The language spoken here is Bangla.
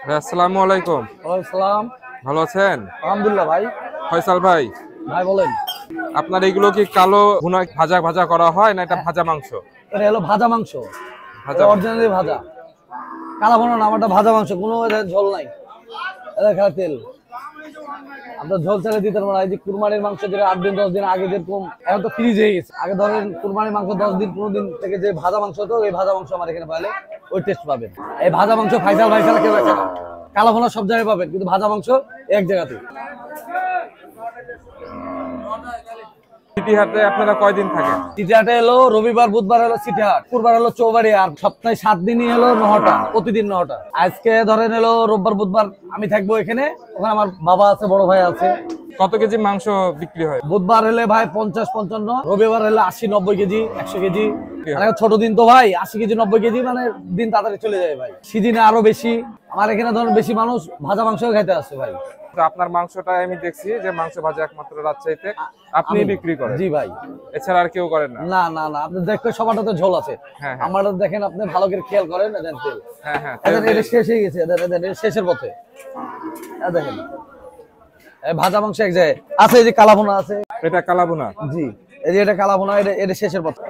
আসসালামু আলাইকুম। ওয়ালাইকুম সালাম। ভালো আছেন? আলহামদুলিল্লাহ ভাই। ফয়সাল ভাই, ভাই বলেন। আপনার এগুলো কি কালো ভুনা ভাজা ভাজা করা হয় না এটা ভাজা মাংস? এটা হলো ভাজা মাংস। ভাজা মাংস। অরিজিনালি ভাজা। কালা ভুনা না, আমারটা ভাজা মাংস, কোনো ঝোল নাই। এটা খালি তেল। আমরা ঝোল ছেড়ে দিতে পারবো না। এই যে কুরবানির মাংস যেটা 8 দিন 10 দিন আগে যেরকম এখন তো ফ্রিজ হয়ে গেছে। আগে ধরেন কুরবানির মাংস 10 দিন 15 দিন থেকে যে ভাজা মাংস হতো, এই ভাজা মাংস আমার এখানে পাইলে ওই টেস্ট পাবেন। এই ভাজা মাংস ফাইসাল ভাই ছাড়া কেউ রাখে না। কালা ভুনা সব জায়গায় পাবেন, কিন্তু ভাজা মাংস এক জায়গাতে। সিটি হাটে আপনারা কয়দিন থাকেন? সিটি হাটে এলো রবিবার বুধবার হলো সিটি হাট, শুক্রবার হলো চৌবাড়ি, আর সপ্তাহে 7 দিনই হলো নহটা, প্রতিদিন নহটা। আজকে ধরেন এলো রোববার বুধবার আমি থাকবো এখানে, ওখানে আমার বাবা আছে, বড় ভাই আছে। কত কেজি মাংস বিক্রি হয়? বুধবার হলে ভাই 50-55, রবিবার হলে 80-90 কেজি, 100 কেজি। মানে ছোট দিন তো ভাই, 80 কেজি 90 কেজি, মানে দিন তাড়াতাড়ি চলে যায় ভাই। সিজনে আরো বেশি। আমার এখানে ধরেন বেশি মানুষ ভাজা মাংস খাইতে আসছে ভাই। তো আপনার মাংসটা আমি দেখছি যে মাংস ভাজা একমাত্র রাজশাহীতে আপনি বিক্রি করেন। জি ভাই। এছাড়া আর কেউ করেন না? না না না, আপনি দেখবেন সবারটাতে ঝোল আছে। হ্যাঁ, হ্যাঁ। আমারটা দেখেন, আপনি ভালো করে খেয়াল করেন। দেন তেল। হ্যাঁ, হ্যাঁ। এটা শেষ হয়ে গেছে, এটা শেষের পথে। দেখেন ভাজা মাংস এক জায়গায় আছে, এই যে কালা ভুনা আছে। এটা কালা ভুনা? জি, এই যে এটা কালা ভুনা, এটা শেষের পথে।